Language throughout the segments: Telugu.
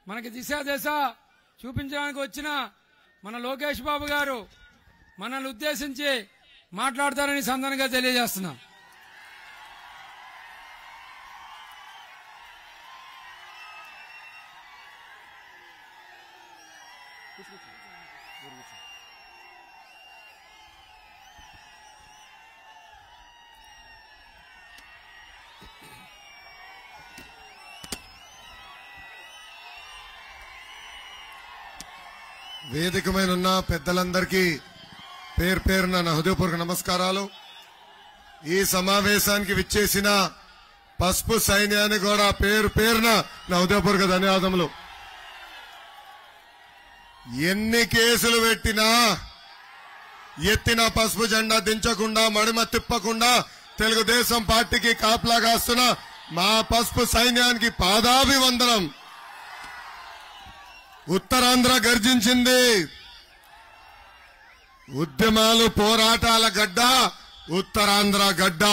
మనకి దిశ చూపించడానికి వచ్చిన మన లోకేష్ బాబు గారు మనల్ని ఉద్దేశించి మాట్లాడతారని సందర్భంగా తెలియజేస్తున్నా. వేదిక మీద ఉన్న పెద్దలందరికీ పేరు పేరున నా హృదయపూర్వక నమస్కారాలు. ఈ సమావేశానికి విచ్చేసిన పసుపు సైన్యానికి కూడా పేరు పేరున నా హృదయపూర్వక ధన్యవాదములు. ఎన్ని కేసులు పెట్టినా ఎత్తిన పసుపు జెండా దించకుండా మడిమ తిప్పకుండా తెలుగుదేశం పార్టీకి కాపలా కాస్తున్న మా పసుపు సైన్యానికి పాదాభివందనం. ఉత్తరాంధ్ర గర్జించింది. ఉద్యమాలు పోరాటాల గడ్డ ఉత్తరాంధ్ర గడ్డ.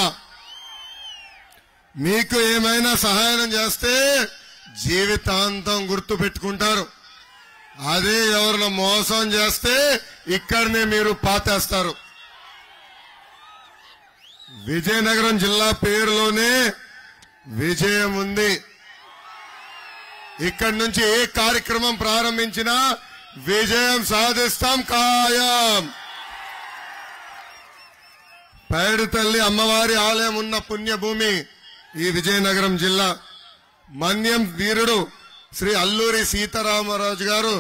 మీకు ఏమైనా సహాయం చేస్తే జీవితాంతం గుర్తు పెట్టుకుంటారు. అదే ఎవరిని మోసం చేస్తే ఇక్కడనే మీరు పాతేస్తారు. విజయనగరం జిల్లా పేరులోనే విజయం ఉంది. ఇక్కడి నుంచి ఏ కార్యక్రమం ప్రారంభించినా విజయం సాధిస్తాం ఖాయం. పైడితల్లి అమ్మవారి ఆలయం ఉన్న పుణ్యభూమి ఈ విజయనగరం జిల్లా. మన్యం వీరుడు శ్రీ అల్లూరి సీతారామరాజు గారు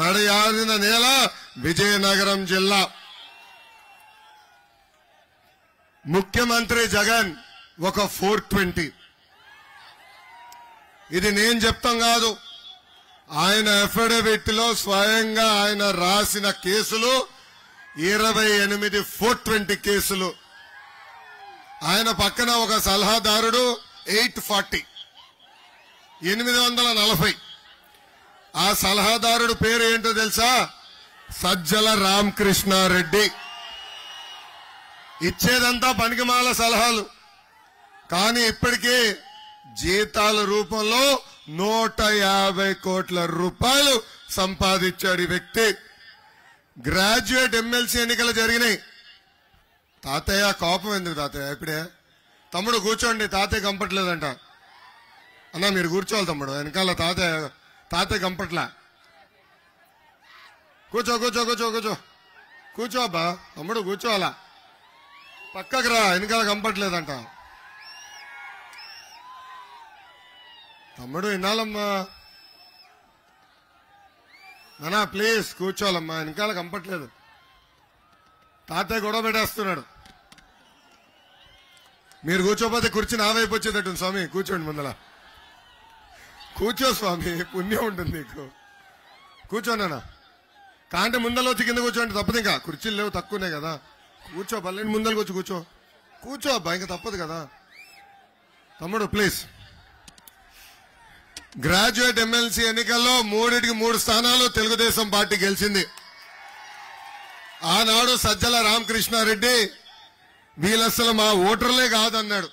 నడయాడిన నేల విజయనగరం జిల్లా. ముఖ్యమంత్రి జగన్ ఒక 420. ఇది నేను చెప్తాం కాదు, ఆయన అఫిడవిట్ లో స్వయంగా ఆయన రాసిన కేసులు 28 420 కేసులు. ఆయన పక్కన ఒక సలహాదారుడు 840 840. ఆ సలహాదారుడు పేరు ఏంటో తెలుసా? సజ్జల రామకృష్ణారెడ్డి. ఇచ్చేదంతా పనికిమాల సలహాలు, కానీ ఇప్పటికే జీతాల రూపంలో 150 కోట్ల రూపాయలు సంపాదించాడు ఈ వ్యక్తి. గ్రాడ్యుయేట్ ఎమ్మెల్సీ ఎన్నికలు జరిగినాయి. తాతయ్య కోపం ఎందుకు తాతయ్య? ఇప్పుడే తమ్ముడు కూర్చోండి, తాతయ్య కంపట్లేదంట. అన్నా మీరు కూర్చోవాలి తమ్ముడు, వెనకాల తాతయ్య కంపట్లా. కూర్చో కూర్చో కూర్చో కూర్చో కూర్చో అబ్బా తమ్ముడు, కూర్చోవాలా. పక్కకు రా, వెనకాల కంపట్లేదంట. తమ్ముడు వినాలమ్మా, నానా ప్లీజ్ కూర్చోవాలమ్మా, వెనకాల కంపట్లేదు. తాతయ్య గొడవ పెట్టేస్తున్నాడు. మీరు కూర్చోపోతే కుర్చీ నా వైపు వచ్చేటట్టుంది. స్వామి కూర్చోండి, ముందల కూర్చో స్వామి, పుణ్యం ఉంటుంది నీకు. కూర్చోనా కాంటే ముందల వచ్చి కింద కూర్చోండి, తప్పదు. ఇంకా కుర్చీలు లేవు, తక్కువనే కదా. కూర్చో, పల్లెని ముందరకు వచ్చి కూర్చో అబ్బా, ఇంకా తప్పదు కదా. తమ్ముడు ప్లీజ్. గ్రాడ్యుయేట్ ఎమ్మెల్సీ ఎన్నికల్లో 3 స్థానాలు తెలుగుదేశం పార్టీ గెలిచింది. ఆనాడు సజ్జల రామకృష్ణారెడ్డి వీళ్ళసలు మా ఓటర్లే కాదన్నాడు.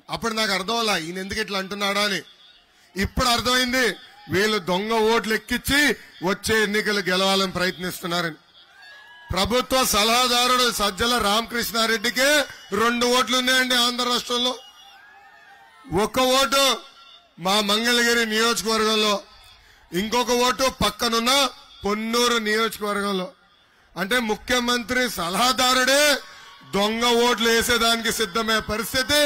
అప్పుడు నాకు అర్థం అలా, ఈయన ఎందుకు ఇట్లా అంటున్నాడా అని. ఇప్పుడు అర్థమైంది, వీళ్ళు దొంగ ఓట్లు ఎక్కించి వచ్చే ఎన్నికలు గెలవాలని ప్రయత్నిస్తున్నారని. ప్రభుత్వ సలహాదారుడు సజ్జల రామకృష్ణారెడ్డికే 2 ఓట్లు ఉన్నాయండి ఆంధ్ర రాష్ట్రంలో. 1 ఓటు మా మంగళగిరి నియోజకవర్గంలో, ఇంకొక ఓటు పక్కనున్న పొన్నూరు నియోజకవర్గంలో. అంటే ముఖ్యమంత్రి సలహాదారుడే దొంగ ఓట్లు వేసేదానికి సిద్ధమయ్యే పరిస్థితి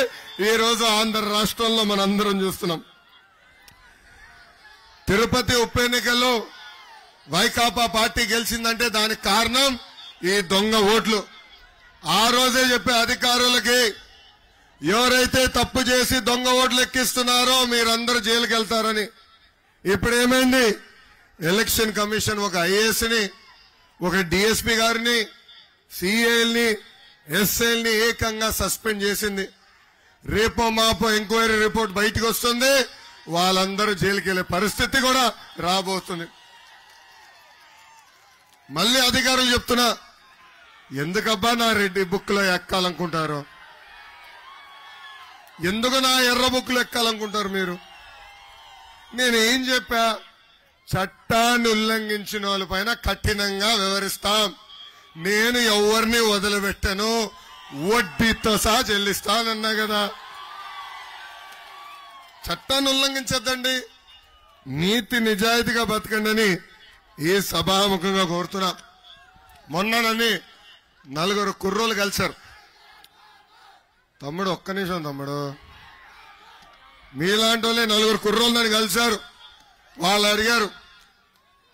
ఈ రోజు ఆంధ్ర రాష్ట్రంలో మనందరం చూస్తున్నాం. తిరుపతి ఉప ఎన్నికల్లో వైకాపా పార్టీ గెలిచిందంటే దానికి కారణం ఈ దొంగ ఓట్లు. ఆ రోజే చెప్పే అధికారులకి, ఎవరైతే తప్పు చేసి దొంగ ఓట్లు ఎక్కిస్తున్నారో మీరందరూ జైలుకి వెళ్తారని. ఇప్పుడు ఏమైంది? ఎలక్షన్ కమిషన్ ఒక ఐఏఎస్ ని, ఒక డిఎస్పీ గారిని, సిఐల్ని, ఎస్ఐల్ని ఏకంగా సస్పెండ్ చేసింది. రేపో మాపో ఎంక్వైరీ రిపోర్ట్ బయటకు వస్తుంది, వాళ్ళందరూ జైలుకి వెళ్లే పరిస్థితి కూడా రాబోతుంది. మళ్ళీ అధికారులు చెప్తున్నా, ఎందుకబ్బా నా రెడ్డి బుక్ లో ఎక్కాలనుకుంటారు? ఎందుకు నా ఎర్ర బుక్కులు ఎక్కాలనుకుంటారు మీరు? నేనేం చెప్పా, చట్టాన్ని ఉల్లంఘించిన వాళ్ళ పైన కఠినంగా వ్యవహరిస్తాం, నేను ఎవరిని వదిలిపెట్టను, వడ్డీతో సహా చెల్లిస్తానన్నా కదా. చట్టాన్ని ఉల్లంఘించద్దండి, నీతి నిజాయితీగా బతకండి ఈ సభాముఖంగా కోరుతున్నా. మొన్ననని 4 కుర్రోలు కలిశారు. తమ్ముడు ఒక్క నిమిషం తమ్ముడు, మీలాంటి వాళ్ళే 4 కుర్రోలు నన్ను కలిశారు. వాళ్ళు అడిగారు,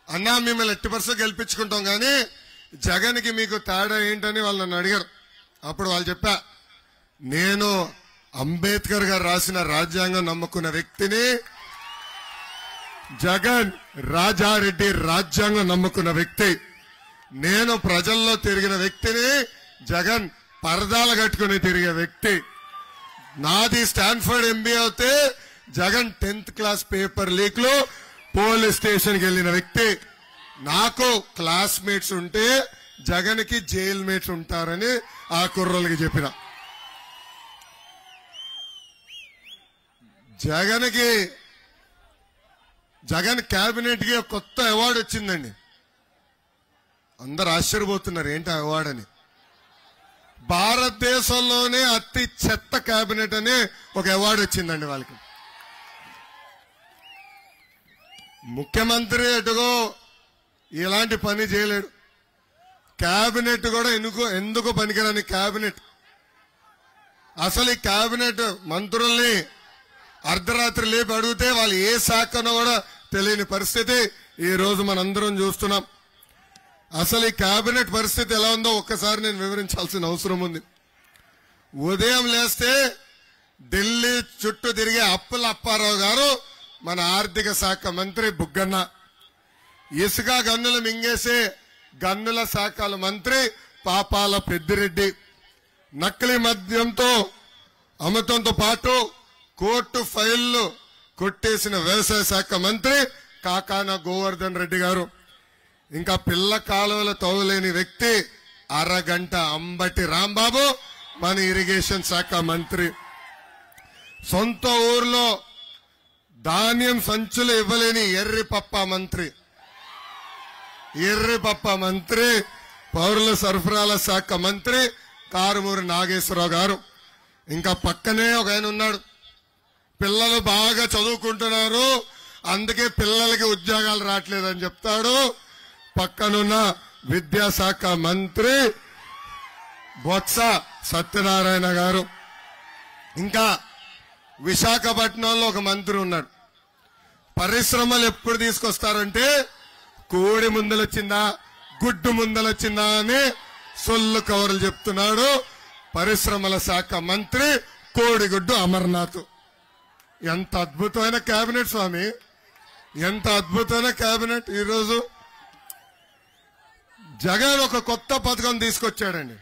అన్నా మిమ్మల్ని 80% గెలిపించుకుంటాం కానీ జగన్కి మీకు తేడా ఏంటని వాళ్ళు నన్ను అడిగారు. అప్పుడు వాళ్ళు చెప్పా, నేను అంబేద్కర్ గారు రాసిన రాజ్యాంగం నమ్ముకున్న వ్యక్తిని, జగన్ రాజారెడ్డి రాజ్యాంగం నమ్ముకున్న వ్యక్తి, నేను ప్రజల్లో తిరిగిన వ్యక్తిని, జగన్ పరదాలు కట్టుకుని తిరిగే వ్యక్తి. నాది స్టాన్ఫర్డ్ ఎంబీఏ అయితే Jagan 10th class paper leak లో పోలీస్ స్టేషన్కి వెళ్లిన వ్యక్తి. నాకు క్లాస్మేట్స్ ఉంటే జగన్ కి జైల్ మేట్స్ ఉంటారని ఆ కుర్రోళ్ళకి చెప్పిన. జగన్ కేబినెట్ కి కొత్త అవార్డు వచ్చిందండి. అందరు ఆశ్చర్యపోతున్నారు ఏంటి ఆ అవార్డు అని. భారతదేశంలోనే అతి చెత్త కేబినెట్ అని ఒక అవార్డు వచ్చిందండి వాళ్ళకి. ముఖ్యమంత్రి ఎటుగో ఇలాంటి పని చేయలేడు, కేబినెట్ కూడా ఎందుకు పనికిరాని కేబినెట్. అసలు ఈ కేబినెట్ మంత్రుల్ని అర్ధరాత్రి లేపి అడిగితే వాళ్ళు ఏ శాఖనో కూడా తెలియని పరిస్థితి ఈ రోజు మనందరం చూస్తున్నాం. అసలు ఈ కేబినెట్ పరిస్థితి ఎలా ఉందో ఒక్కసారి నేను వివరించాల్సిన అవసరం ఉంది. ఉదయం లేస్తే ఢిల్లీ చుట్టూ తిరిగే అప్పుల అప్పారావు గారు మన ఆర్థిక శాఖ మంత్రి బుగ్గన్న, ఇసుక గన్నులు మింగేసే గన్నుల శాఖల మంత్రి పాపాల పెద్దిరెడ్డి, నకిలీ మద్యంతో అమృతంతో పాటు కోర్టు ఫైళ్లు కొట్టేసిన వ్యవసాయ శాఖ మంత్రి కాకాన గోవర్ధన్ రెడ్డి గారు, ఇంకా పిల్ల కాలువల తవ్వలేని వ్యక్తి అరగంట అంబటి రాంబాబు మన ఇరిగేషన్ శాఖ మంత్రి, సొంత ఊర్లో ధాన్యం సంచులు ఇవ్వలేని ఎర్రిపప్ప మంత్రి పౌరుల సరఫరాల శాఖ మంత్రి కారుమూరి నాగేశ్వరరావు గారు. ఇంకా పక్కనే ఒక ఆయన ఉన్నాడు, పిల్లలు బాగా చదువుకుంటున్నారు అందుకే పిల్లలకి ఉద్యోగాలు రావట్లేదని చెప్తాడు, పక్కనున్న విద్యాశాఖ మంత్రి బొత్స సత్యనారాయణ గారు. ఇంకా విశాఖపట్నంలో ఒక మంత్రి ఉన్నాడు, పరిశ్రమలు ఎప్పుడు తీసుకొస్తారంటే కోడి ముందలొచ్చిందా గుడ్డు ముందలొచ్చిందా అని సొల్లు కవర్లు చెప్తున్నాడు పరిశ్రమల శాఖ మంత్రి కోడిగుడ్డు అమర్నాథ్. ఎంత అద్భుతమైన కేబినెట్ స్వామి, ఎంత అద్భుతమైన కేబినెట్. ఈరోజు జగన్ ఒక కొత్త పథకం తీసుకొచ్చాడండి.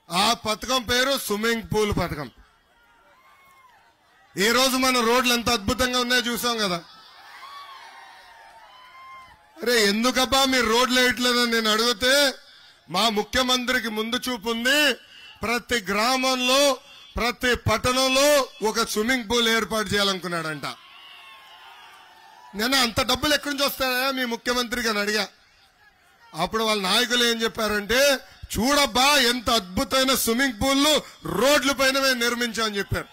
ఆ పథకం పేరు స్విమ్మింగ్ పూల్ పథకం. ఈ రోజు మన రోడ్లు ఎంత అద్భుతంగా ఉన్నాయో చూసాం కదా. అరే ఎందుకబ్బా మీరు రోడ్లు వేయట్లేదని నేను అడిగితే మా ముఖ్యమంత్రికి ముందు చూపు ఉంది, ప్రతి గ్రామంలో ప్రతి పట్టణంలో ఒక స్విమ్మింగ్ పూల్ ఏర్పాటు చేయాలనుకున్నాడంట. నేను అంత డబ్బులు ఎక్కడి నుంచి వస్తాయా మీ ముఖ్యమంత్రికి అని అడిగా. అప్పుడు వాళ్ళ నాయకులు ఏం చెప్పారంటే, చూడబ్బా ఎంత అద్భుతమైన స్విమ్మింగ్ పూల్ రోడ్ల పైన నిర్మించామని చెప్పారు.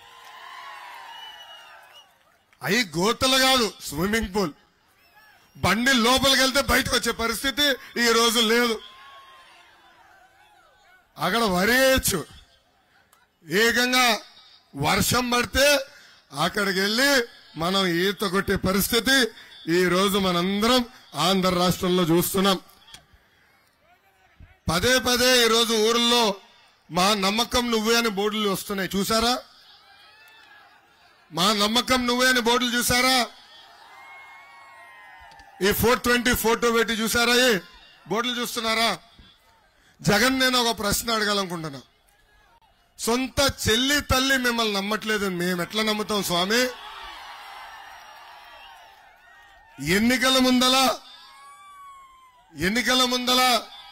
అవి గోతలు కాదు, స్విమ్మింగ్ పూల్. బండి లోపలికి వెళ్తే బయటకు వచ్చే పరిస్థితి ఈ రోజు లేదు. అక్కడ వరేయచ్చు, ఏకంగా వర్షం పడితే అక్కడికి వెళ్లి మనం ఈత కొట్టే పరిస్థితి ఈ రోజు మనందరం ఆంధ్ర రాష్ట్రంలో చూస్తున్నాం. పదే పదే ఈ రోజు ఊర్లో మా నమ్మకం నువ్వే అని బోర్డులు వస్తున్నాయి, చూసారా? మా నమ్మకం నువ్వే అని బోర్డులు చూసారా? ఈ 420 ఫోటో పెట్టి చూసారా? ఈ బోర్డులు చూస్తున్నారా? జగన్ నేను ఒక ప్రశ్న అడగాలనుకుంటున్నా. సొంత చెల్లి తల్లి మిమ్మల్ని నమ్మట్లేదు, మేము ఎట్లా నమ్ముతాం స్వామి? ఎన్నికల ముందల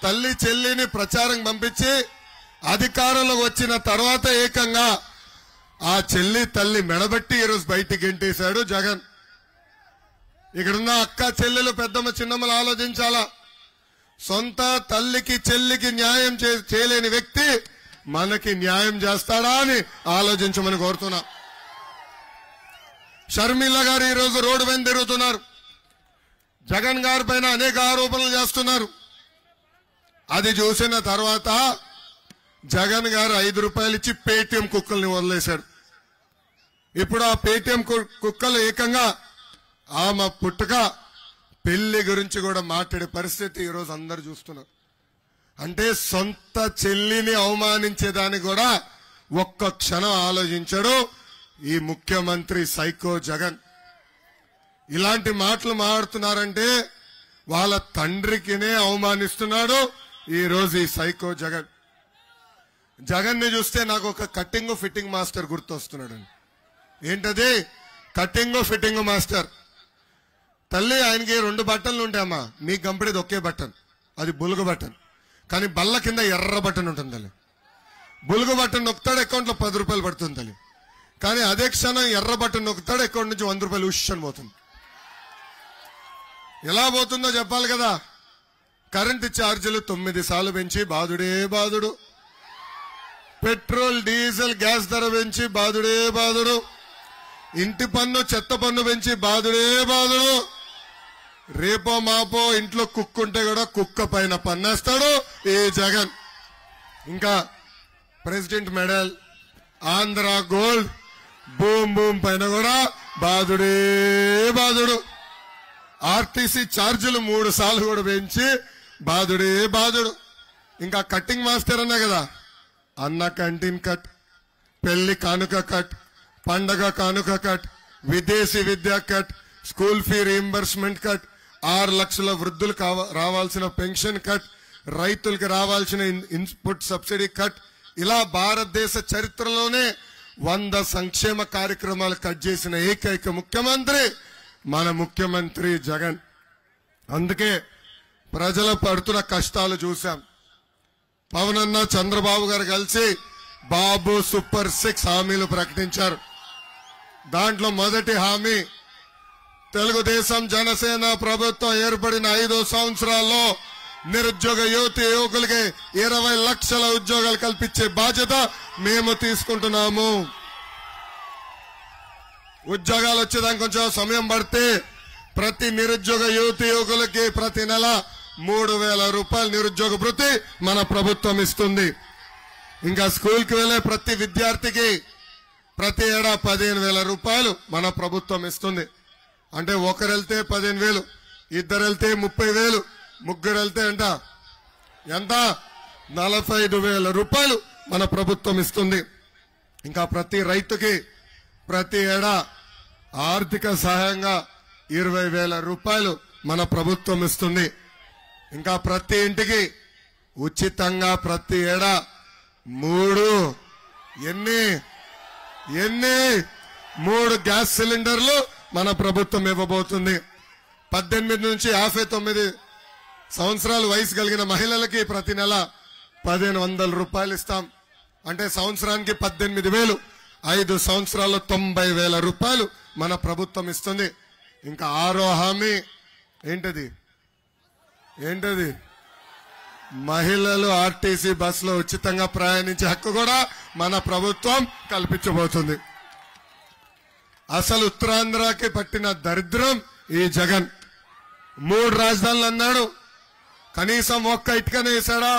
తల్లి చెల్లిని ప్రచారం పంపించి అధికారంలోకి వచ్చిన తర్వాత ఏకంగా ఆ చెల్లి తల్లి మెడబట్టి ఈరోజు బయటికి గెంటేశాడు జగన్. ఇక్కడున్న అక్క చెల్లెలు పెద్దమ్మ చిన్నమ్మలు ఆలోచించాలా. సొంత తల్లికి చెల్లికి న్యాయం చేయలేని వ్యక్తి మనకి న్యాయం చేస్తాడా అని ఆలోచించమని కోరుతున్నా. షర్మిల గారు ఈరోజు రోడ్డు పైన తిరుగుతున్నారు. జగన్ గారి పైన అనేక ఆరోపణలు చేస్తున్నారు. అది చూసిన తర్వాత జగన్ గారు 5 రూపాయలు ఇచ్చి పేటీఎం కుక్కల్ని వదిలేశాడు. ఇప్పుడు ఆ పేటీఎం కుక్కలు ఏకంగా ఆమె పుట్టుక పెళ్లి గురించి కూడా మాట్లాడే పరిస్థితి ఈరోజు అందరు చూస్తున్నారు. అంటే సొంత చెల్లిని అవమానించేదాన్ని కూడా ఒక్క క్షణం ఆలోచించాడు ఈ ముఖ్యమంత్రి సైకో జగన్. ఇలాంటి మాటలు మాట్లాడుతున్నారంటే వాళ్ళ తండ్రికినే అవమానిస్తున్నాడు ఈ రోజు ఈ సైకో జగన్. జగన్ ని చూస్తే నాకు ఒక కటింగ్ ఫిట్టింగ్ మాస్టర్ గుర్తొస్తున్నాడు. ఏంటది? Cutting fitting master. తల్లి ఆయనకి 2 బట్టన్లు ఉంటాయమ్మా, మీకు కంపెనీది ఒకే బటన్, అది బులుగు బటన్. కానీ బల్ల కింద ఎర్ర బటన్ ఉంటుంది తల్లి. బులుగు బటన్ నొక్కుతాడు, అకౌంట్ లో 10 రూపాయలు పడుతుంది తల్లి. కానీ అదే క్షణం ఎర్ర బటన్ నొక్కుతాడు, అకౌంట్ నుంచి 100 రూపాయలు ఉష్షన్ పోతుంది. ఎలా పోతుందో చెప్పాలి కదా. కరెంటు ఛార్జీలు 9 సార్లు పెంచి బాధుడే బాధుడు, పెట్రోల్ డీజిల్ గ్యాస్ ధర పెంచి బాధుడే బాధుడు, ఇంటి పన్ను చెత్త పన్ను పెంచి బాధుడే బాధుడు, రేపో మాపో ఇంట్లో కుక్కుంటే కూడా కుక్క పైన పన్నేస్తాడు ఈ జగన్. ఇంకా president medal, Andhra gold, boom boom పైన కూడా బాధుడే బాధుడు. ఆర్టీసీ ఛార్జీలు 3 సార్లు కూడా పెంచి బాధుడే బాధుడు. ఇంకా కటింగ్ మాస్టర్ అన్నా కదా, అన్న క్యాంటీన్ కట్, పెళ్లి కానుక కట్, పండగ కానుక కట్, విదేశీ విద్యా cut, school fee reimbursement cut, 6 లక్షల వృద్ధులకు రావాల్సిన పెన్షన్ కట్, రైతులకు రావాల్సిన ఇన్పుట్ సబ్సిడీ కట్. ఇలా భారతదేశ చరిత్రలోనే 100 సంక్షేమ కార్యక్రమాలు కట్ చేసిన ఏకైక ముఖ్యమంత్రి మన ముఖ్యమంత్రి జగన్. అందుకే ప్రజలు పడుతున్న కష్టాలు చూశాం. పవన్ అన్న చంద్రబాబు గారు కలిసి బాబు సూపర్ 6 హామీలు ప్రకటించారు. దాంట్లో మొదటి హామీ, తెలుగుదేశం జనసేన ప్రభుత్వం ఏర్పడిన 5 సంవత్సరాల్లో నిరుద్యోగ యువకులకి 20 లక్షల ఉద్యోగాలు కల్పించే బాధ్యత మేము తీసుకుంటున్నాము. ఉద్యోగాలు వచ్చేదానికి కొంచెం సమయం పడితే ప్రతి నిరుద్యోగ యువకులకి ప్రతి నెల 3,000 రూపాయలు నిరుద్యోగ భృతి మన ప్రభుత్వం ఇస్తుంది. ఇంకా స్కూల్కి వెళ్లే ప్రతి విద్యార్థికి ప్రతి ఏడా 15,000 రూపాయలు మన ప్రభుత్వం ఇస్తుంది. అంటే ఒకరు వెళ్తే 15,000, 2 వెళ్తే 30,000, 3 వెళ్తే ఎంత 45,000 రూపాయలు మన ప్రభుత్వం ఇస్తుంది. ఇంకా ప్రతి రైతుకి ప్రతి ఏడా ఆర్థిక సహాయంగా 20,000 రూపాయలు మన ప్రభుత్వం ఇస్తుంది. ఇంకా ప్రతి ఇంటికి ఉచితంగా ప్రతి ఏడా 3 గ్యాస్ సిలిండర్లు మన ప్రభుత్వం ఇవ్వబోతుంది. 18 నుంచి 59 సంవత్సరాలు వయసు కలిగిన మహిళలకి ప్రతి నెల 1,500 రూపాయలు ఇస్తాం. అంటే సంవత్సరానికి 18,000, 5 సంవత్సరాల్లో 90,000 రూపాయలు మన ప్రభుత్వం ఇస్తుంది. ఇంకా 6వ హామీ ఏంటది? మహిళలు ఆర్టీసీ బస్సులో ఉచితంగా ప్రయాణించే హక్కు కూడా మన ప్రభుత్వం కల్పించబోతుంది. అసలు ఉత్తరాంధ్రకి పట్టిన దరిద్రం ఈ జగన్. 3 రాజధానులు అన్నాడు, కనీసం ఒక్క ఇటుకనే వేశాడా?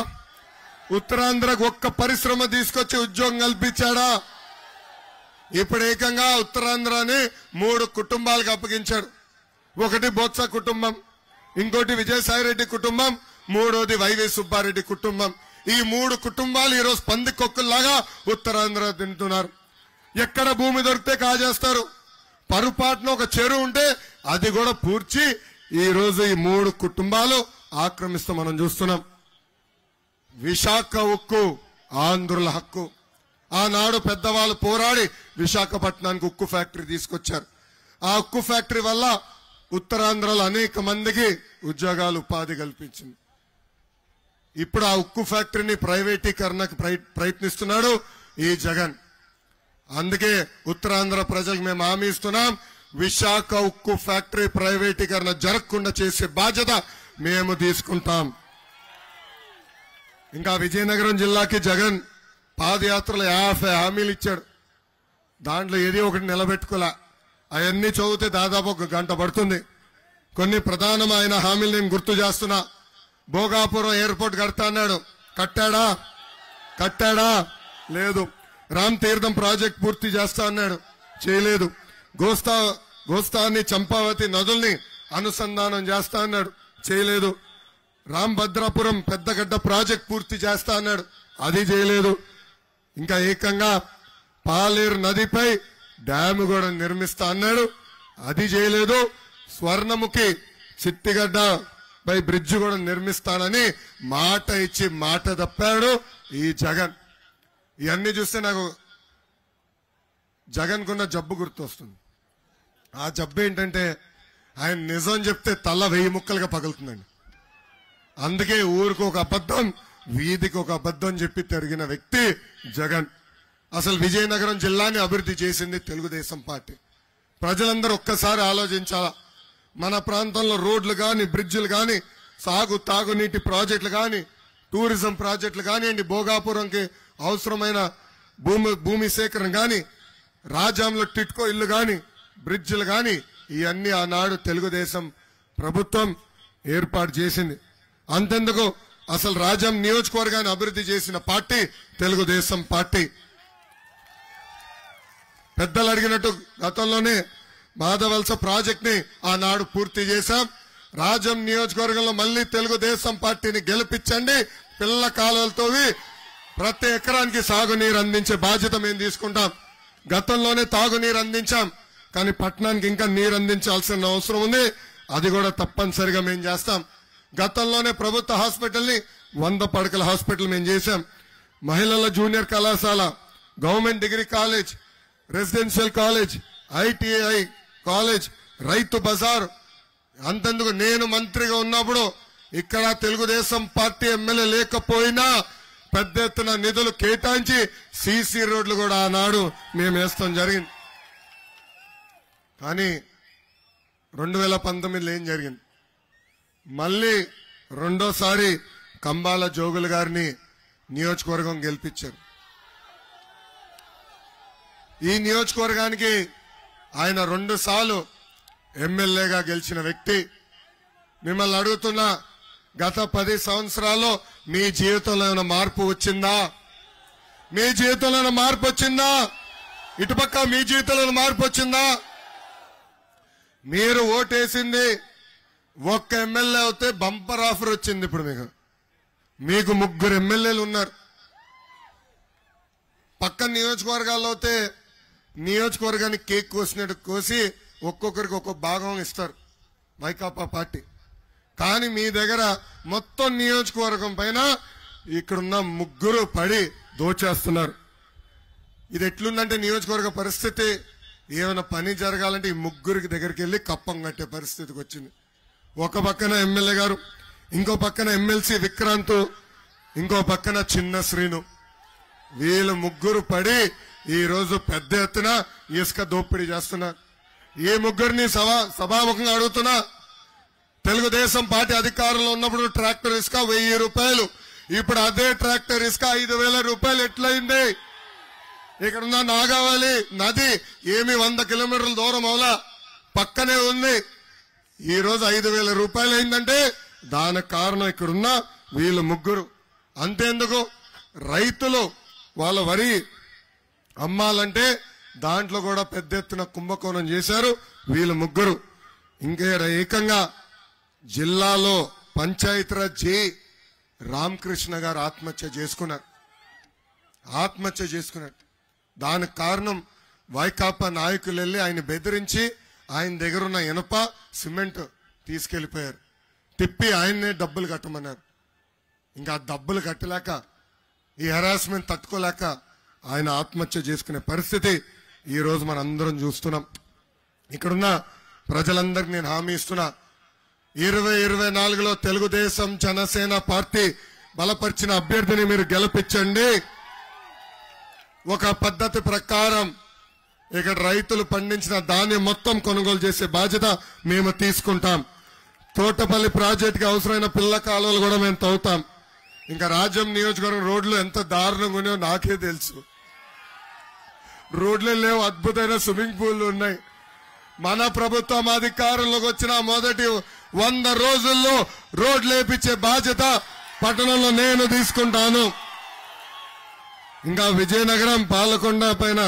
ఉత్తరాంధ్రకు ఒక్క పరిశ్రమ తీసుకొచ్చి ఉద్యోగం కల్పించాడా? ఇప్పుడు ఏకంగా ఉత్తరాంధ్రని 3 కుటుంబాలకు అప్పగించాడు. ఒకటి బొత్స కుటుంబం, ఇంకోటి విజయసాయిరెడ్డి కుటుంబం, 3వది వైవి సుబ్బారెడ్డి కుటుంబం. ఈ 3 కుటుంబాలు ఈరోజు పందికొక్కుల్లాగా ఉత్తరాంధ్ర తింటున్నారు. ఎక్కడ భూమి దొరికితే కాజేస్తారు. పరుపాటున ఒక చెరువు ఉంటే అది కూడా పూడ్చి ఈ రోజు ఈ 3 కుటుంబాలు ఆక్రమిస్తూ మనం చూస్తున్నాం. విశాఖ ఉక్కు ఆంధ్రుల హక్కు. ఆనాడు పెద్దవాళ్ళు పోరాడి విశాఖపట్నానికి ఉక్కు ఫ్యాక్టరీ తీసుకొచ్చారు. ఆ ఉక్కు ఫ్యాక్టరీ వల్ల ఉత్తరాంధ్రలో అనేక మందికి ఉద్యోగాలు, ఉపాధి కల్పించింది. ఇప్పుడు ఆ ఉక్కు ఫ్యాక్టరీని ప్రైవేటీకరణకు ప్రయత్నిస్తున్నాడు ఈ జగన్. అందుకే ఉత్తరాంధ్ర ప్రజలకు మేము హామీ ఇస్తున్నాం, విశాఖ ఉక్కు ఫ్యాక్టరీ ప్రైవేటీకరణ జరగకుండా చేసే బాధ్యత మేము తీసుకుంటాం. ఇంకా విజయనగరం జిల్లాకి జగన్ పాదయాత్రలో 50 హామీలు ఇచ్చాడు. దాంట్లో ఏది ఒకటి నిలబెట్టుకోలే. అవన్నీ చదివితే దాదాపు 1 గంట పడుతుంది. కొన్ని ప్రధానమైన హామీలు నేను గుర్తు చేస్తున్నా. భోగాపురం ఎయిర్పోర్ట్ కడతా అన్నాడు. కట్టాడా? లేదు. రామ్ తీర్థం ప్రాజెక్ట్ పూర్తి చేస్తా అన్నాడు. చేయలేదు. గోస్తాని చంపావతి నదుల్ని అనుసంధానం చేస్తా అన్నాడు. చేయలేదు. రాంభద్రాపురం పెద్దగడ్డ ప్రాజెక్ట్ పూర్తి చేస్తా అన్నాడు. అది చేయలేదు. ఇంకా ఏకంగా పాలేరు నదిపై డ్యామ్ కూడా నిర్మిస్తా అన్నాడు. అది చేయలేదు. స్వర్ణముఖి చిట్టిగడ్డ పై బ్రిడ్జ్ కూడా నిర్మిస్తానని మాట ఇచ్చి మాట తప్పాడు ఈ జగన్. ఇవన్నీ చూస్తే నాకు జగన్ కున్న జబ్బు గుర్తొస్తుంది. ఆ జబ్బు ఏంటంటే ఆయన నిజం చెప్తే తల 1000 ముక్కలుగా పగులుతుందండి. అందుకే ఊరికి ఒక అబద్ధం, వీధికి ఒక అబద్ధం చెప్పి తిరిగిన వ్యక్తి జగన్. అసలు విజయనగరం జిల్లాని అభివృద్ధి చేసింది తెలుగుదేశం పార్టీ. ప్రజలందరూ ఒక్కసారి ఆలోచించాలా. మన ప్రాంతంలో రోడ్లు గాని, బ్రిడ్జిలు గాని, తాగునీటి ప్రాజెక్టులు గాని, టూరిజం ప్రాజెక్టులు కానివ్వండి, భోగాపురంకి అవసరమైన భూమి సేకరణ గాని, రాజాంలో టిట్కో ఇల్లు గాని, బ్రిడ్జిలు గాని, ఇవన్నీ ఆనాడు తెలుగుదేశం ప్రభుత్వం ఏర్పాటు చేసింది. అంతెందుకు అసలు రాజాం నియోజకవర్గాన్ని అభివృద్ధి చేసిన పార్టీ తెలుగుదేశం పార్టీ. పెద్దలు అడిగినట్టు గతంలోనే మాధవలస ప్రాజెక్ట్ ని ఆనాడు పూర్తి చేశాం. రాజం నియోజకవర్గంలో మళ్లీ తెలుగుదేశం పార్టీని గెలిపించండి. పిల్ల కాలువలతో ప్రతి ఎకరానికి సాగునీరు అందించే బాధ్యత మేము తీసుకుంటాం. గతంలోనే తాగునీరు అందించాం, కానీ పట్టణానికి ఇంకా నీరు అందించాల్సిన అవసరం ఉంది. అది కూడా తప్పనిసరిగా మేము చేస్తాం. గతంలోనే ప్రభుత్వ హాస్పిటల్ ని 100 పడకల హాస్పిటల్ మేము చేశాం. మహిళల జూనియర్ కళాశాల, government degree college, residential college, ITI college, Rythu Bazar. అంతెందుకు నేను మంత్రిగా ఉన్నప్పుడు ఇక్కడ తెలుగుదేశం పార్టీ ఎమ్మెల్యే లేకపోయినా పెద్ద ఎత్తున నిధులు కేటాయించి సీసీ రోడ్లు కూడా ఆనాడు మేము వేస్తాం జరిగింది. కానీ 2019లో ఏం జరిగింది? మళ్ళీ రెండోసారి కంబాల జోగులు గారిని నియోజకవర్గం గెలిపించారు. ఈ నియోజకవర్గానికి ఆయన 2 సార్లు ఎమ్మెల్యేగా గెలిచిన వ్యక్తి. మిమ్మల్ని అడుగుతున్నా, గత 10 సంవత్సరాల్లో మీ జీవితంలో ఏమైనా మార్పు వచ్చిందా? మీ జీవితంలో ఏమైనా మార్పు వచ్చిందా? ఇటుపక్క మీ జీవితంలో మార్పు వచ్చిందా? మీరు ఓటేసింది ఒక్క ఎమ్మెల్యే అయితే బంపర్ ఆఫర్ వచ్చింది. ఇప్పుడు మీకు 3 ఎమ్మెల్యేలు ఉన్నారు. పక్క నియోజకవర్గాల్లో అయితే నియోజకవర్గానికి కేక్ కోసినట్టు కోసి ఒక్కొక్కరికి ఒక్కొక్క భాగం ఇస్తారు వైకాపా పార్టీ. కానీ మీ దగ్గర మొత్తం నియోజకవర్గం పైన ఇక్కడున్న 3 పడి దోచేస్తున్నారు. ఇది ఎట్లుందంటే నియోజకవర్గ పరిస్థితి, ఏమైనా పని జరగాలంటే ఈ 3 దగ్గరికి వెళ్లి కప్పం కట్టే పరిస్థితికి వచ్చింది. ఒక పక్కన ఎమ్మెల్యే గారు, ఇంకో పక్కన ఎమ్మెల్సీ విక్రాంత్, ఇంకో పక్కన చిన్న శ్రీను. వీళ్ళు 3 పడి ఈ రోజు పెద్ద ఎత్తున ఇసుక దోపిడీ చేస్తున్నారు. ఈ 3ని సభాముఖంగా అడుగుతున్నా, తెలుగుదేశం పార్టీ అధికారంలో ఉన్నప్పుడు ట్రాక్టర్ ఇసుక 1000 రూపాయలు, ఇప్పుడు అదే ట్రాక్టర్ ఇసుక 5000 రూపాయలు ఎట్లయింది? ఇక్కడున్న నాగావళి నది ఏమి 100 కిలోమీటర్ల దూరం అవలా, పక్కనే ఉంది. ఈ రోజు 5000 రూపాయలు అయిందంటే దానికి కారణం ఇక్కడున్న వీళ్ళు 3. అంతేందుకు రైతులు వాళ్ళ వరి అమ్మాలంటే దాంట్లో కూడా పెద్ద ఎత్తున కుంభకోణం చేశారు వీళ్ళు 3. ఇంకా ఏకంగా జిల్లాలో పంచాయతీరాజ్ జే రామకృష్ణ గారు ఆత్మహత్య చేసుకున్నారు. దానికి కారణం వైకాపా నాయకులు వెళ్లి ఆయన బెదిరించి ఆయన దగ్గర ఉన్న ఇనుప సిమెంట్ తీసుకెళ్లిపోయారు. తిప్పి ఆయన్నే డబ్బులు కట్టమన్నారు. ఇంకా డబ్బులు కట్టలేక, ఈ హెరాస్మెంట్ తట్టుకోలేక ఆయన ఆత్మహత్య చేసుకునే పరిస్థితి ఈ రోజు మనం అందరం చూస్తున్నాం. ఇక్కడున్న ప్రజలందరికీ నేను హామీ ఇస్తున్నా, 2024లో తెలుగుదేశం జనసేన పార్టీ బలపరిచిన అభ్యర్థిని మీరు గెలిపించండి. ఒక పద్ధతి ప్రకారం ఇక్కడ రైతులు పండించిన ధాన్యం మొత్తం కొనుగోలు చేసే బాధ్యత మేము తీసుకుంటాం. తోటపల్లి ప్రాజెక్టుకి అవసరమైన పిల్ల కాలువలు కూడా మేము తవ్వుతాం. ఇంకా రాజ్యం నియోజకవర్గం రోడ్లు ఎంత దారుణంగా ఉన్నాయో నాకే తెలుసు. రోడ్లే లేవు, అద్భుతమైన స్విమ్మింగ్ పూల్లు ఉన్నాయి. మన ప్రభుత్వం అధికారంలోకి వచ్చిన మొదటి 100 రోజుల్లో రోడ్లు వేపించే బాధ్యత పట్టణంలో నేను తీసుకుంటాను. ఇంకా విజయనగరం పాలకొండ పైన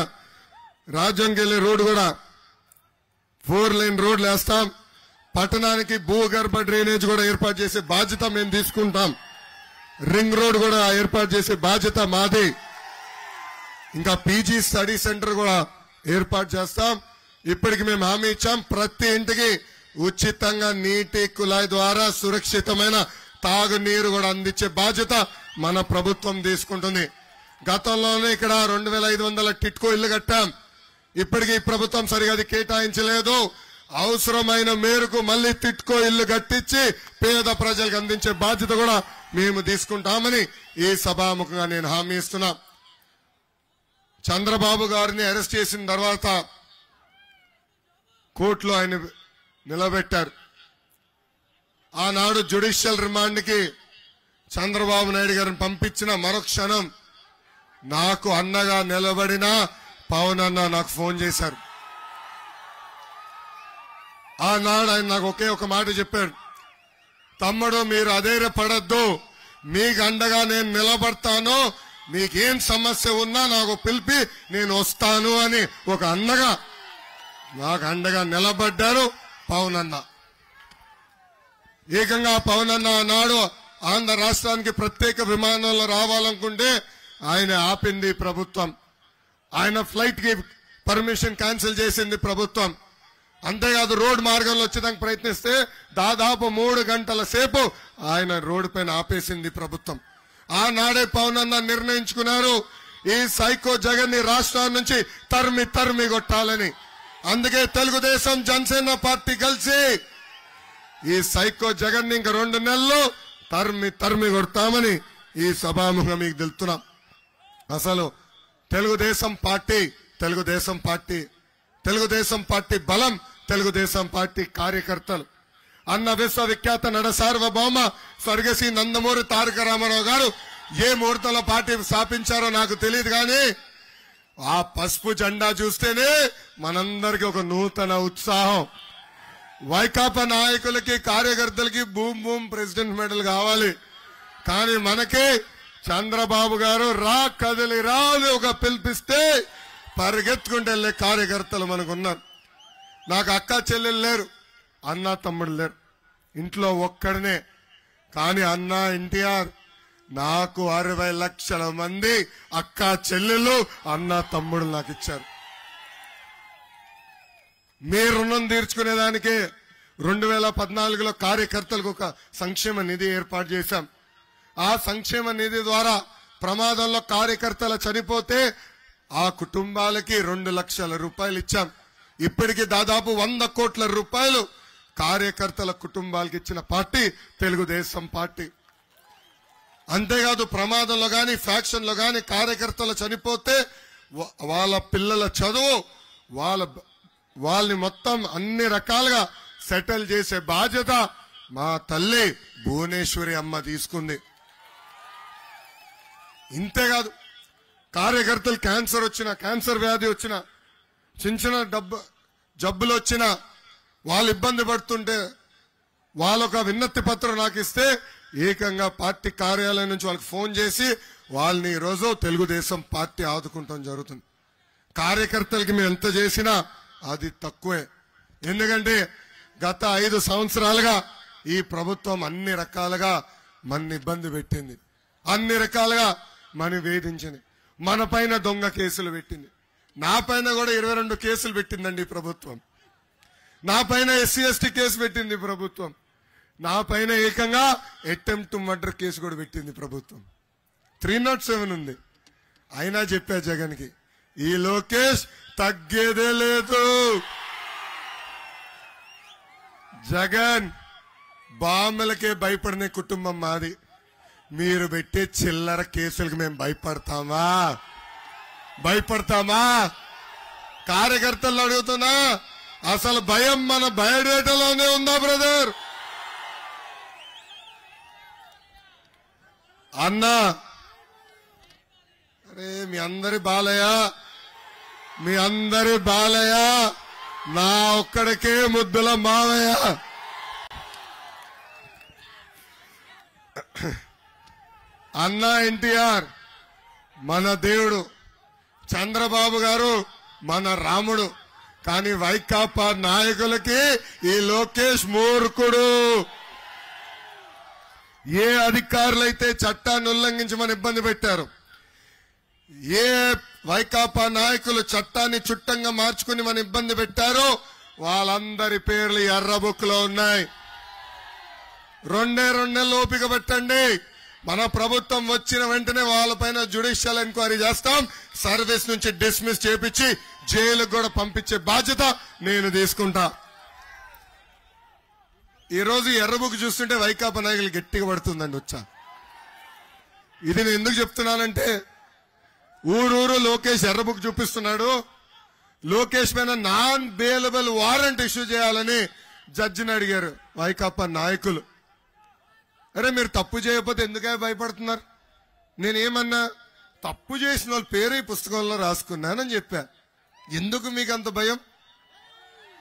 రాజ్యంకి వెళ్లే రోడ్డు కూడా 4 లైన్ రోడ్లు వేస్తాం. పట్టణానికి భూగర్భ డ్రైనేజ్ కూడా ఏర్పాటు చేసే బాధ్యత మేము తీసుకుంటాం. రింగ్ రోడ్ కూడా ఏర్పాటు చేసే బాధ్యత మాది. ఇంకా పీజీ స్టడీ సెంటర్ కూడా ఏర్పాటు చేస్తాం. ఇప్పటికి మేము హామీ ఇచ్చాం, ప్రతి ఇంటికి ఉచితంగా నీటి కుళాయి ద్వారా సురక్షితమైన తాగునీరు కూడా అందించే బాధ్యత మన ప్రభుత్వం తీసుకుంటుంది. గతంలోనే ఇక్కడ 2500 టిట్కో ఇల్లు కట్టాం. ఇప్పటికీ ప్రభుత్వం సరిగా అది కేటాయించలేదు. అవసరమైన మేరకు మళ్లీ టిట్కో ఇల్లు కట్టించి పేద ప్రజలకు అందించే బాధ్యత కూడా మేము తీసుకుంటామని ఈ సభాముఖంగా నేను హామీ ఇస్తున్నా. చంద్రబాబు గారిని అరెస్ట్ చేసిన తర్వాత కోర్టులో ఆయన నిలబెట్టారు. ఆనాడు జ్యుడిషియల్ రిమాండ్ కి చంద్రబాబు నాయుడు గారిని పంపించిన మరుక్షణం నాకు అన్నగా నిలబడిన పవన్ అన్న నాకు ఫోన్ చేశారు. ఆనాడు ఆయన నాకు ఒకే ఒక మాట చెప్పాడు, తమ్ముడు మీరు అధైర్యపడద్దు, మీకు అండగా నేను నిలబడతాను, మీకేం సమస్య ఉన్నా నాకు పిలిపి నేను వస్తాను అని ఒక అన్నగా నాకు అండగా నిలబడ్డారు పవన్ అన్న. ఏకంగా పవన్ అన్న ఆనాడు ఆంధ్ర రాష్ట్రానికి ప్రత్యేక విమానంలో రావాలనుకుంటే ఆయన ఆపింది ప్రభుత్వం. ఆయన ఫ్లైట్ కి పర్మిషన్ క్యాన్సిల్ చేసింది ప్రభుత్వం. అంతేకాదు రోడ్ మార్గంలో వచ్చేదానికి ప్రయత్నిస్తే దాదాపు 3 గంటల సేపు ఆయన రోడ్డు పైన ఆపేసింది ప్రభుత్వం. ఆనాడే పవన్ అన్న నిర్ణయించుకున్నారు, ఈ సైకో జగన్ ని రాష్ట్రాల నుంచి తరిమి కొట్టాలని. అందుకే తెలుగుదేశం జనసేన పార్టీ కలిసి ఈ సైకో జగన్ ని ఇంకా 2 నెలల్లో తరిమి కొడతామని ఈ సభాముఖంగా మీకు తెలుపుతున్నాం. అసలు తెలుగుదేశం పార్టీ బలం తెలుగుదేశం పార్టీ కార్యకర్తలు. అన్న విశ్వవిఖ్యాత నడ సార్వభౌమ స్వర్గశ్రీ నందమూరి తారక రామారావు గారు ఏ ముహూర్తంలో పార్టీ స్థాపించారో నాకు తెలియదు, కానీ ఆ పసుపు జెండా చూస్తేనే మనందరికీ ఒక నూతన ఉత్సాహం. వైకాపా నాయకులకి కార్యకర్తలకి బూమ్ బూమ్ ప్రెసిడెంట్ మెడల్ కావాలి, కానీ మనకి చంద్రబాబు గారు రా కదిలి రా అని ఒక పిలిపిస్తే పరిగెత్తుకుంటూ వెళ్లే కార్యకర్తలు మనకున్నారు. నాకు అక్క చెల్లెలు లేరు, అన్న తమ్ముడు లేరు, ఇంట్లో ఒక్కడనే. కానీ అన్న ఎన్టీఆర్ నాకు 60 లక్షల మంది అక్క చెల్లెలు అన్న తమ్ముడు నాకు ఇచ్చారు. మీ రుణం తీర్చుకునేదానికి 2014లో కార్యకర్తలకు ఒక సంక్షేమ నిధి ఏర్పాటు చేశాం. ఆ సంక్షేమ నిధి ద్వారా ప్రమాదంలో కార్యకర్తలు చనిపోతే ఆ కుటుంబాలకి 2 లక్షల రూపాయలు ఇచ్చాం. ఇప్పటికీ దాదాపు 100 కోట్ల రూపాయలు కార్యకర్తల కుటుంబాలకు ఇచ్చిన పార్టీ తెలుగుదేశం పార్టీ. అంతేకాదు ప్రమాదంలో గాని ఫ్యాక్షన్ లో గాని కార్యకర్తలు చనిపోతే వాళ్ళ పిల్లల చదువు వాళ్ళని మొత్తం అన్ని రకాలుగా సెటిల్ చేసే బాధ్యత మా తల్లి భువనేశ్వరి అమ్మ తీసుకుంది. ఇంతేకాదు కార్యకర్తలు క్యాన్సర్ వ్యాధి వచ్చిన చిన్న జబ్బులు వచ్చిన వాళ్ళు ఇబ్బంది పడుతుంటే వాళ్ళొక విన్నతి పత్రం నాకు ఇస్తే ఏకంగా పార్టీ కార్యాలయం నుంచి వాళ్ళకి ఫోన్ చేసి వాళ్ళని ఈరోజు తెలుగుదేశం పార్టీ ఆదుకుంటాం జరుగుతుంది. కార్యకర్తలకి మేము ఎంత చేసినా అది తక్కువే. ఎందుకంటే గత 5 సంవత్సరాలుగా ఈ ప్రభుత్వం అన్ని రకాలుగా మన ఇబ్బంది పెట్టింది, అన్ని రకాలుగా మన వేధించింది, మన పైన దొంగ కేసులు పెట్టింది. నా పైన కూడా 22 కేసులు పెట్టిందండి ప్రభుత్వం. నా పైన SC ST కేసు పెట్టింది ప్రభుత్వం. నా పైన ఏకంగా అటెంప్ట్ మర్డర్ కేసు కూడా పెట్టింది ప్రభుత్వం. 307 ఉంది. అయినా చెప్పా జగన్ కి, ఈ లోకేష్ తగ్గేదే లేదు. జగన్ బామ్మలకే భయపడిన కుటుంబం మాది. మీరు పెట్టే చిల్లర కేసులకు మేము భయపడతామా? కార్యకర్తలు అడుగుతున్నా, అసలు భయం మన బయోడేటాలోనే ఉందా బ్రదర్? అన్నా, అరే మీ అందరి బాలయ్య, నా ఒక్కడికే ముద్దుల మావయ్య. అన్నా ఎన్టీఆర్ మన దేవుడు, చంద్రబాబు గారు మన రాముడు. కానీ వైకాపా నాయకులకి ఈ లోకేష్ మూర్ఖుడు. ఏ అధికారులైతే చట్టాన్ని ఉల్లంఘించమని ఇబ్బంది పెట్టారు, ఏ వైకాపా నాయకులు చట్టాన్ని చుట్టంగా మార్చుకుని మన ఇబ్బంది పెట్టారో వాళ్ళందరి పేర్లు ఎర్ర బుక్ లో ఉన్నాయి. రెండే నెలలు ఓపిక పెట్టండి. మన ప్రభుత్వం వచ్చిన వెంటనే వాళ్ళపైన జ్యుడిషియల్ ఎంక్వైరీ చేస్తాం. సర్వీస్ నుంచి డిస్మిస్ చేపించి జైలుకు కూడా పంపించే బాధ్యత నేను తీసుకుంటా. ఈ రోజు ఎర్ర బుక్ చూస్తుంటే వైకాపా నాయకులు గట్టిగా పడుతుందండి వచ్చా. ఇది నేను ఎందుకు చెప్తున్నానంటే, ఊరూరు లోకేష్ ఎర్ర బుక్ చూపిస్తున్నాడు. లోకేష్ పైన నాన్ బెయిలబుల్ వారెంట్ ఇష్యూ చేయాలని జడ్జిని అడిగారు వైకాపా నాయకులు. అరే మీరు తప్పు చేయకపోతే ఎందుకే భయపడుతున్నారు? నేనేమన్నా, తప్పు చేసిన వాళ్ళ పేరు ఈ పుస్తకంలో రాసుకున్నానని చెప్పా. ఎందుకు మీకు అంత భయం?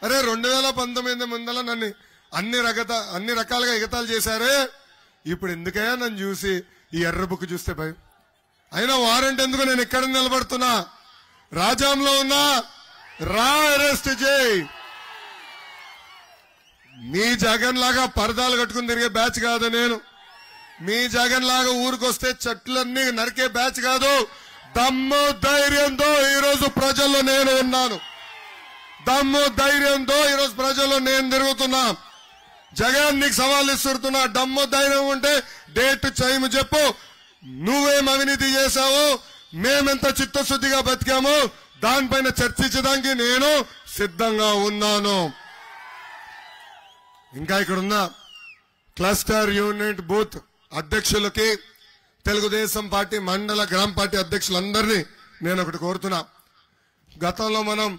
అరే 2019 ముందల నన్ను అన్ని రకాలుగా ఎగతాలు చేశారే, ఇప్పుడు ఎందుకయ్యా నన్ను చూసి ఈ ఎర్ర బుక్ చూస్తే భయం? అయినా వారెంట్ ఎందుకు? నేను ఎక్కడ నిలబడుతున్నా, రాజాంలో ఉన్నా, రా అరెస్ట్ చేయి. మీ జగన్ లాగా పరదాలు కట్టుకుని తిరిగే బ్యాచ్ కాదు నేను. మీ జగన్ లాగా ఊరికొస్తే చెట్లన్నీ నరికే బ్యాచ్ కాదు. దమ్ము ధైర్యంతో ఈరోజు ప్రజల్లో నేను ఉన్నాను. దమ్ము ధైర్యంతో ఈరోజు ప్రజల్లో నేను తిరుగుతున్నా. జగన్ నీకు సవాల్ ఇస్తున్నా, దమ్ము ధైర్యం ఉంటే డేట్ టైం చెప్పు. నువ్వేం అవినీతి చేశావు, మేమెంత చిత్తశుద్ధిగా బతికాము, దానిపైన చర్చించడానికి నేను సిద్ధంగా ఉన్నాను. ఇంకా ఇక్కడున్న క్లస్టర్ యూనిట్ బూత్ అధ్యక్షులకి, తెలుగుదేశం పార్టీ మండల గ్రామ పార్టీ అధ్యక్షులందరినీ నేను ఒకటి కోరుతున్నా. గతంలో మనం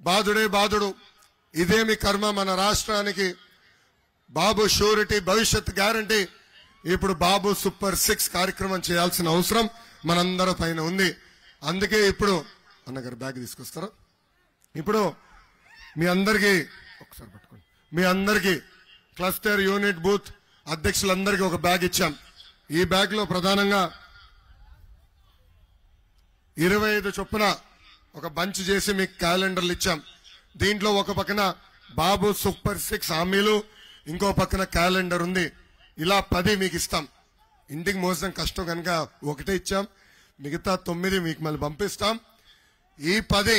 బాధుడు ఇదేమి కర్మ, మన రాష్ట్రానికి బాబు షూరిటీ, భవిష్యత్ గ్యారంటీ, ఇప్పుడు బాబు సూపర్ 6 కార్యక్రమం చేయాల్సిన అవసరం మనందరి పైన ఉంది. అందుకే ఇప్పుడు అన్నగారు బ్యాగ్ తీసుకొస్తారా? ఇప్పుడు మీ అందరికీ ఒకసారి పట్టుకోండి. మీ అందరికీ క్లస్టర్ యూనిట్ బూత్ అధ్యక్షులందరికీ ఒక బ్యాగ్ ఇచ్చాం. ఈ బ్యాగ్ లో ప్రధానంగా 25 చొప్పున ఒక బంచ్ చేసి మీకు క్యాలెండర్లు ఇచ్చాం. దీంట్లో ఒక పక్కన బాబు సూపర్ 6 హామీలు, ఇంకో పక్కన క్యాలెండర్ ఉంది. ఇలా 10 మీకు ఇస్తాం. ఇంటికి మోసం కష్టం కనుక ఒకటే ఇచ్చాం, మిగతా 9 మీకు మళ్ళీ పంపిస్తాం. ఈ 10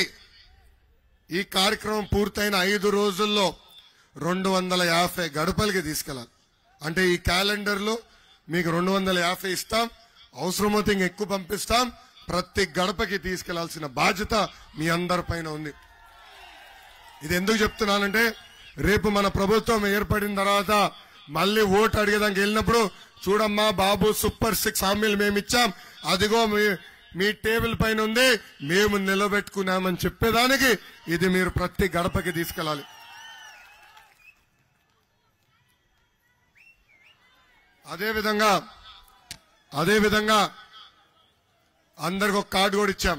ఈ కార్యక్రమం పూర్తయిన 5 రోజుల్లో 250 గడపలకి తీసుకెళ్లాలి. అంటే ఈ క్యాలెండర్లో మీకు 250 ఇస్తాం. అవసరమైతే ఇంక ఎక్కువ పంపిస్తాం. ప్రతి గడపకి తీసుకెళ్లాల్సిన బాధ్యత మీ అందరి పైన ఉంది. ఇది ఎందుకు చెప్తున్నానంటే, రేపు మన ప్రభుత్వం ఏర్పడిన తర్వాత మళ్ళీ ఓటు అడిగేదానికి వెళ్ళినప్పుడు, చూడమ్మా బాబు సూపర్ 6 హామీలు మేము ఇచ్చాం, అదిగో మీ టేబుల్ పైన ఉంది, మేము నిలబెట్టుకున్నామని చెప్పేదానికి ఇది మీరు ప్రతి గడపకి తీసుకెళ్లాలి. అదేవిధంగా అందరికి ఒక కార్డు కూడా ఇచ్చాం.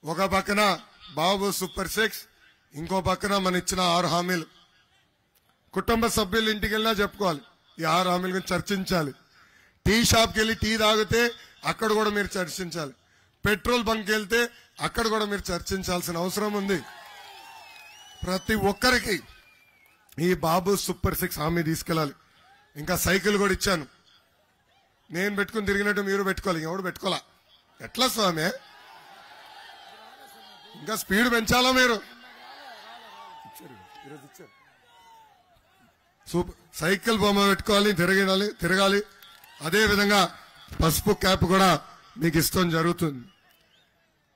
ఒక పక్కన బాబు సూపర్ 6, ఇంకో పక్కన మన ఇచ్చిన 6 హామీలు. కుటుంబ సభ్యులు ఇంటికి వెళ్ళినా చెప్పుకోవాలి, ఈ 6 హామీల గురించి చర్చించాలి. టీ షాప్కి వెళ్ళి టీ తాగితే అక్కడ కూడా మీరు చర్చించాలి. పెట్రోల్ బంక్ వెళ్తే అక్కడ కూడా మీరు చర్చించాల్సిన అవసరం ఉంది. ప్రతి ఒక్కరికి ఈ బాబు సూపర్ 6 హామీ తీసుకెళ్లాలి. ఇంకా సైకిల్ కూడా ఇచ్చాను. నేను పెట్టుకుని తిరిగినట్టు మీరు పెట్టుకోవాలి, ఎవడు పెట్టుకోవాలా? ఎట్లా స్వామి, ఇంకా స్పీడ్ పెంచాలా మీరు? సూపర్ సైకిల్ బొమ్మ పెట్టుకోవాలి, తిరగాలి. అదే విధంగా పసుపు క్యాప్ కూడా మీకు ఇష్టం జరుగుతుంది.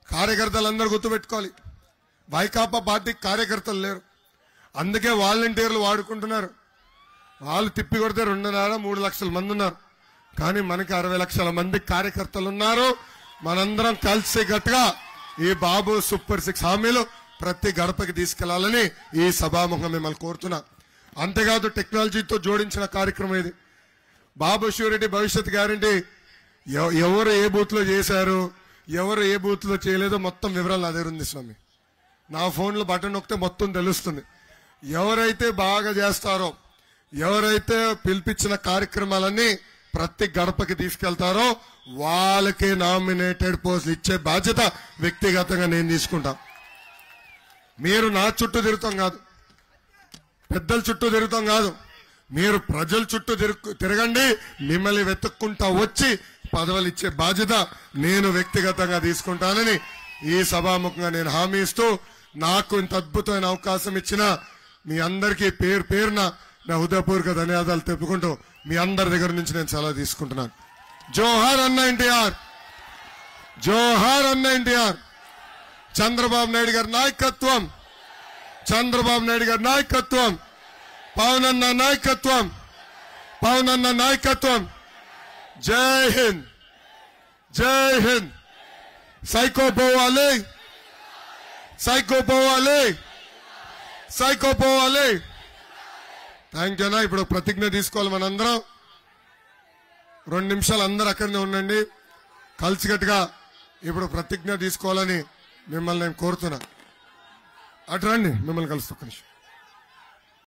కార్యకర్తలందరూ గుర్తుపెట్టుకోవాలి, వైకాపా పార్టీకి కార్యకర్తలు లేరు, అందుకే వాలంటీర్లు వాడుకుంటున్నారు. వాళ్ళు తిప్పి కొడితే 2.5-3 లక్షల మంది ఉన్నారు. కానీ మనకి 60 లక్షల మంది కార్యకర్తలు ఉన్నారు. మనందరం కలిసి గట్టిగా ఈ బాబు సూపర్ 6 హామీలు ప్రతి గడపకి తీసుకెళ్లాలని ఈ సభాముఖం మిమ్మల్ని కోరుతున్నా. అంతేకాదు టెక్నాలజీతో జోడించిన కార్యక్రమం ఇది. బాబు ష్యూరిటీ భవిష్యత్ గ్యారంటీ ఎవరు ఏ బూత్ లో చేశారు, ఎవరు ఏ బూత్ లో చేయలేదో మొత్తం వివరాలు నా దగ్గర ఉంది స్వామి. నా ఫోన్లో బటన్ నొక్కితే మొత్తం తెలుస్తుంది. ఎవరైతే బాగా చేస్తారో, ఎవరైతే పిలిపించిన కార్యక్రమాలన్నీ ప్రతి గడపకి తీసుకెళ్తారో వాళ్ళకే నామినేటెడ్ పోస్టులు ఇచ్చే బాధ్యత వ్యక్తిగతంగా నేను తీసుకుంటా. మీరు నా చుట్టూ తిరుగుతాం కాదు, పెద్దల చుట్టూ తిరుగుతాం కాదు, మీరు ప్రజల చుట్టూ తిరగండి. మిమ్మల్ని వెతుక్కుంటా వచ్చి పదవులు ఇచ్చే బాధ్యత నేను వ్యక్తిగతంగా తీసుకుంటానని ఈ సభాముఖంగా నేను హామీ ఇస్తూ, నాకు ఇంత అద్భుతమైన అవకాశం ఇచ్చిన మీ అందరికీ పేరు పేరున నా హృదయపూర్వక ధన్యవాదాలు తెలుపుకుంటూ మీ అందరి దగ్గర నుంచి నేను సెలవు తీసుకుంటున్నాను. జోహార్ అన్న ఎన్టీఆర్, జోహార్ అన్న ఎన్టీఆర్. చంద్రబాబు నాయుడు గారి నాయకత్వం, చంద్రబాబు నాయుడు గారి నాయకత్వం, పవన్ అన్న నాయకత్వం, పవన్ అన్న నాయకత్వం. జై హింద్, జై హింద్. సైకో పోవాలి, సైకో పోవాలి, సైకో పోవాలి. థ్యాంక్ యూ అన్న. ఇప్పుడు ప్రతిజ్ఞ తీసుకోవాలి మనందరం. 2 నిమిషాలు అందరూ అక్కడనే ఉండండి. కలిసికట్టుగా ఇప్పుడు ప్రతిజ్ఞ తీసుకోవాలని మిమ్మల్ని నేను కోరుతున్నా. అటు రండి, మిమ్మల్ని కలుస్తూ ఒక్క నిమిషం.